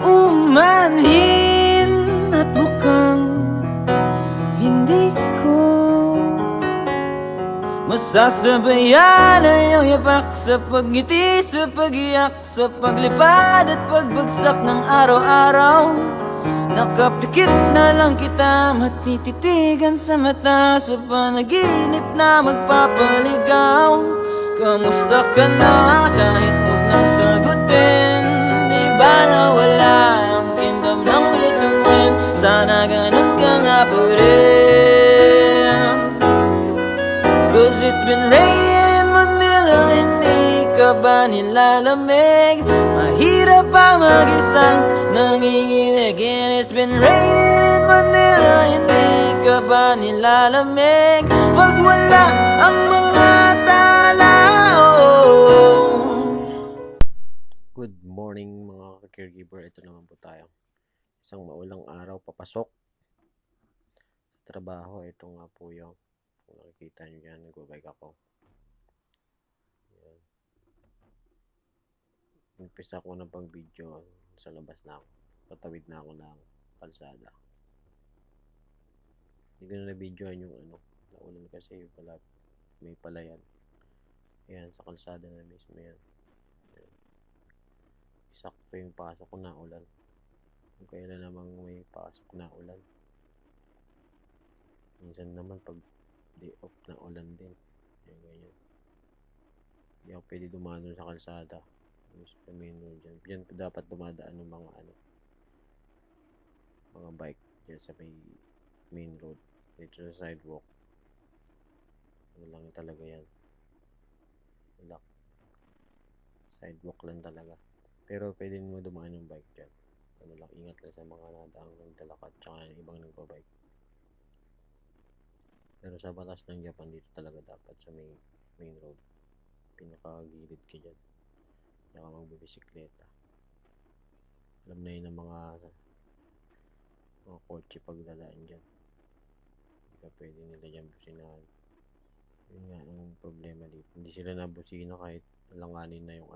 paumanhin at mukhang hindi ko masasabayan ang iyong yapak sa pagngiti, sa pag-iyak, sa paglipad at pagbagsak ng araw-araw. Nakapikit na lang kita, matititigan sa mata, sa panaginip na magpapaligaw. Kamusta ka na kahit huwag nang sagutin? Di ba nawala ang kingdom ng bituin? Sana ganun ka nga pa rin. Cause it's been raining in Manila, hindi ka ba nilalamig? Mahirap pa mag-isang nanginginig. And it's been raining in Manila, hindi ka ba nilalamig? Pag wala ang mga tao. Good morning mga caregiver. Ito naman po tayo. Isang maulang araw, papasok sa trabaho. Ito nga po yung kung nakikita nyo dyan, nag-bike ako. Yan. Umpisa ko na pang video sa labas na ako. Patawid na ako ng kalsada. Hindi ko na na-videoan yung naulan kasi pala, may palayan. Yan, sa kalsada na mismo yan. Sakto yung pasok ko na ulan. Kung kailan namang may pasok na ulan. Minsan naman pag day off na ulan din. Yan, ganyan. Hindi ako pwede dumano sa kalsada. Sa main road dyan. Diyan dapat dumadaan ng mga bike dyan sa main road. Dito sa sidewalk. Ano lang talaga yan. Lock. Sidewalk lang talaga. Pero pwede mo dumaan yung bike dyan. Ano lang, ingat lang sa mga nadaang naglalakad tsaka yung ibang nagbabike. Pero sa batas ng Japan, dito talaga dapat sa main road. Pinakagilid ka dyan. Tsaka magbibisikleta. Alam na yun ng mga kotse pagdadaan dyan. Hindi ka pwede nila dyan businahan. Yun nga ang problema dito. Hindi sila nabusina kahit alanganin na yung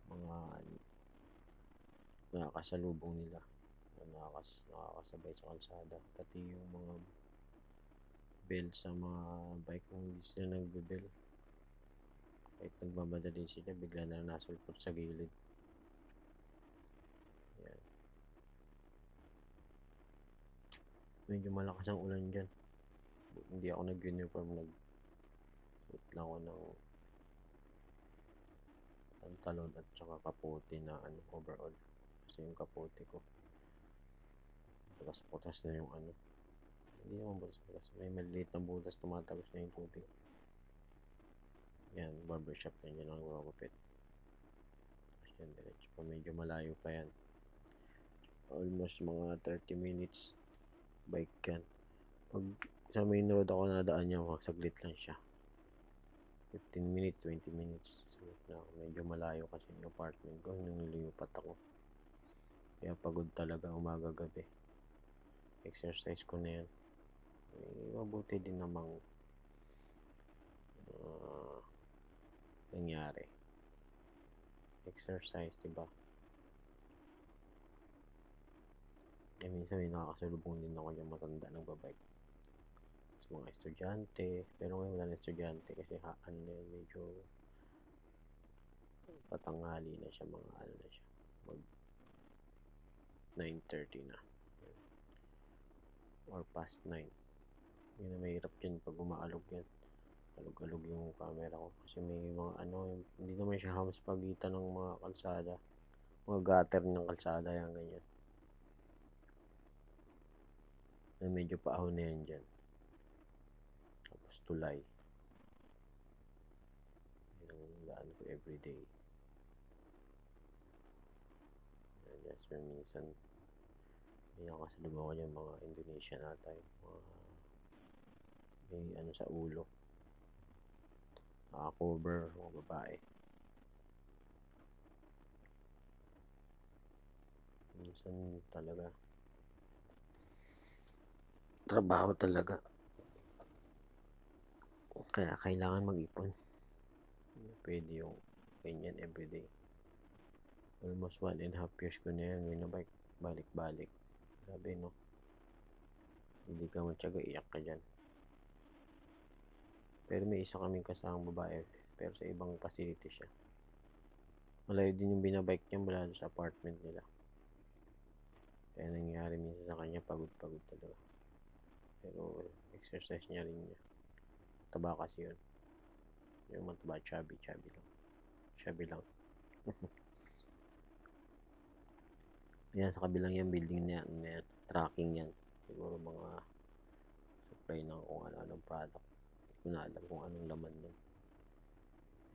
mga nakakasalubong nila. Nakakasabay sa kalsada. Pati yung mga bell sa mga bike kung hindi sila nagbebell. Kahit nagmamadali sila, bigla na nasulpot sa gilid. Yan. Medyo malakas ang ulan dyan. Hindi ako nag-uniform, nag-put lang ako ng pantalon at saka kapote na overall. Kasi yung kapote ko butas-butas na yung hindi naman butas-butas, may maliit na butas, tumatagos na yung tubig. Yan, barbershop na yan ang gumagupit. Yan, diretso pa, medyo malayo pa yan. Almost mga 30 minutes bike yan. Pag sa main road ako nadaan yan, saglit lang siya. 15 minutes, 20 minutes. Saglit na ako. Medyo malayo kasi yung apartment ko, nililipat ako. Kaya pagod talaga umaga-gabi. Exercise ko na yan. Mabuti din namang nangyari. Exercise, diba? Minsan may nakakasalubong din ako yung matanda ng babike. Mga estudyante, pero ngayon wala na estudyante kasi medyo patanghali na siya, mga na siya, mag 9:30 na or past 9. Yun na mahirap dyan pag umaalog yan, alog-alog yung camera ko kasi may mga hindi naman siya hams pagitan ng mga kalsada, mga gutter ng kalsada, yan ganyan na medyo paahon na yan dyan. Tapos tulay. Yan ang daan ko everyday. Yes, minsan may nakasalubong ko yung mga Indonesian ata, may sa ulo, naka-cover, mga babae. Minsan talaga trabaho talaga, kaya kailangan mag-ipon. Pwede yung ganyan everyday. Almost 1.5 years ko na yan, winabike, balik-balik. Grabe, no? Hindi ka matyaga, iyak ka dyan. Pero may isa kaming kasamang babae, pero sa ibang facility siya. Malayo din yung binabike niya mula doon sa apartment nila. Kaya nangyari minsan sa kanya, pagod-pagod talaga. Pero exercise niya rin niya. Taba kasi yun. Yung mataba, chubby lang. Chubby lang. Yan, sa kabilang yan, building na yan, tracking yan. Siguro mga supply ng kung ano-anong product. Hindi ko na alam kung anong laman nun.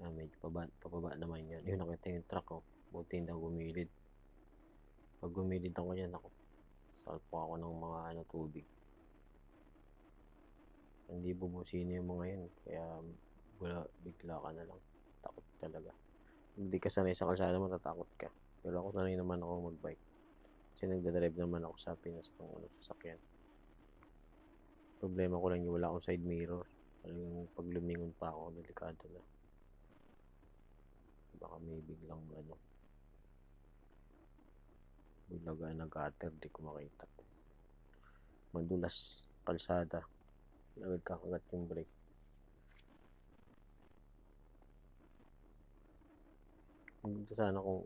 Yan, medyo pababa naman yan. Yun, nakita yung truck, oh. Buti hindi ako gumilid. Pag gumilid ako yan, ako, salpo ako ng mga tubig. Hindi bubusina yung mga yan. Kaya, bigla ka na lang. Takot talaga. Hindi ka sanay sa kalsada, matatakot ka. Pero ako sanay naman ako magbike. Kasi nagdadrive naman ako sa Pinas ng sasakyan. Problema ko lang yung wala akong side mirror. Yung pag lumingon pa ako, delikado na. Baka may biglang bulaga nag-gutter, di ko makita. Madulas kalsada. Nagkakagat yung brake. Magdito sana kung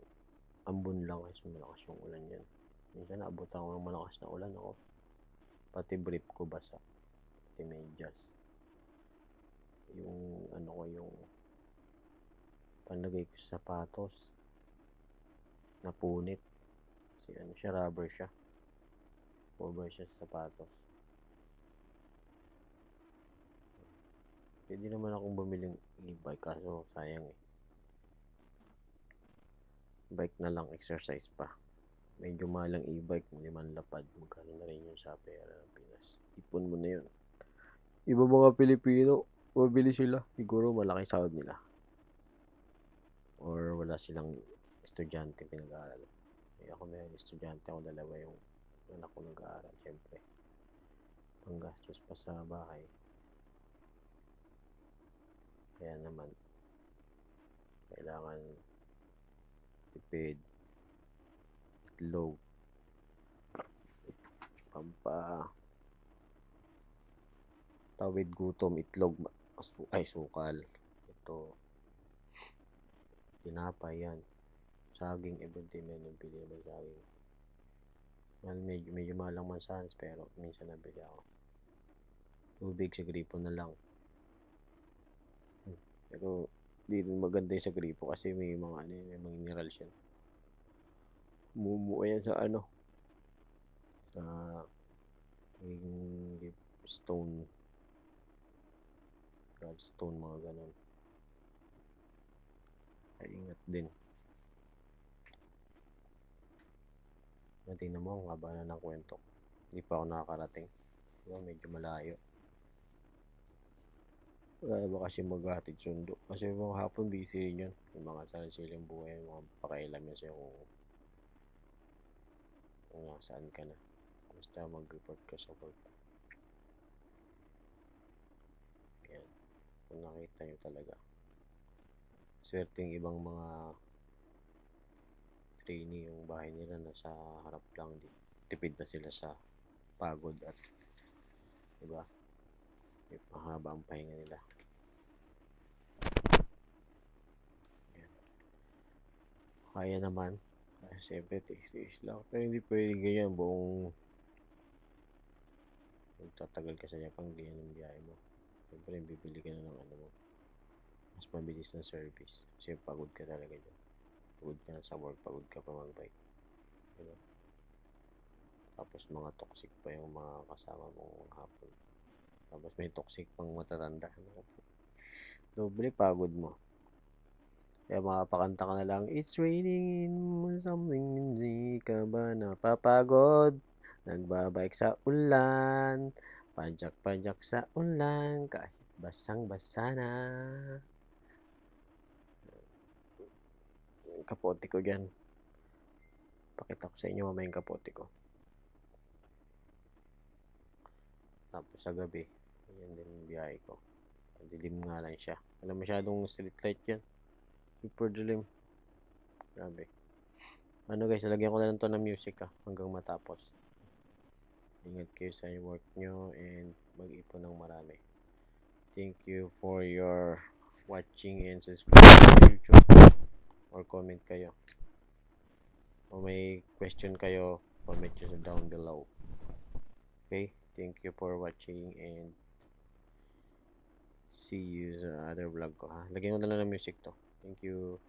ambon lang kasi malakas yung ulan yan. Minsan naabot ako ng malakas na ulan ako. Pati brief ko basa. Pati medyas. Yung yung panlagay ko sa sapatos napunit. Kasi siya, rubber siya. Cover siya sa sapatos. Pwede naman akong bumiling e-bike kaso sayang eh. Bike na lang, exercise pa. Medyo malang e-bike, 5 lapad. Magkano na rin yun sa pera ng Pinas. Ipon mo na yun. Iba mga Pilipino, mabili sila. Siguro malaki sahod nila. Or wala silang estudyante pinag-aaral. Ako may estudyante ako, 2 yung anak ko nag-aaral. Siyempre, panggastos pa sa bahay. Kaya naman, kailangan tipid, itlog, tawid gutom, itlog, sukal. Ito, tinapay yan. Saging, everyday may nabili naman saging. Medyo malang mansanas, pero minsan nabili ako. Tubig sa gripo na lang. Pero di rin maganda yung sa gripo kasi may mga may mga minerals yan. Mumuo yan sa sa stone, godstone, mga ganon. Ay, ingat din. Tingnan mo, ang haba na ng kwento. Hindi pa ako nakakarating. Medyo malayo. Wala ba kasi maghatid sundo? Kasi mga hapon busy rin yun. Yung mga sarili-siling buhay, mga pakailam yun sa'yo kung nasaan ka na. Basta mag-report ka sa work. Ayan. Kung nakita nyo talaga. Swerte yung ibang mga trainee, yung bahay nila nasa harap lang. Tipid na sila sa pagod at diba? Mahaba ang pahinga nila. Ayan. Kaya naman. Siyempre, tiis lang. Pero hindi pwedeng ganyan. Buong tatagal ka sa Japan, ganyan ang biyahe mo. Siyempre, bibili ka na ng mo. Mas mabilis na service. Kasi pagod ka talaga dyan. Pagod ka na sa work, pagod ka pa mag-bike. Diba? Tapos mga toxic pa yung mga kasama mong hapon. Tapos may toxic pang matatanda. Doble pagod mo. Kaya makapakanta ka na lang, it's raining in something, hindi ka ba napapagod? Nagbabike sa ulan, pajak-pajak sa ulan, kahit basang-basa na. Yung kapote ko dyan. Pakita ko sa inyo mamaya yung kapote ko. Tapos sa gabi, yan din yung biyahe ko. Dilim nga lang siya. Wala masyadong street light yan. Super dilim. Grabe. Ano guys, lagyan ko na lang to ng music hanggang matapos. Ingat kayo sa work nyo and mag-ipon ng marami. Thank you for your watching and subscribe to YouTube or comment kayo. O may question kayo, comment nyo down below. Okay? Thank you for watching and see you sa other vlog ko ha. Lagyan ko na lang ng music to. Thank you.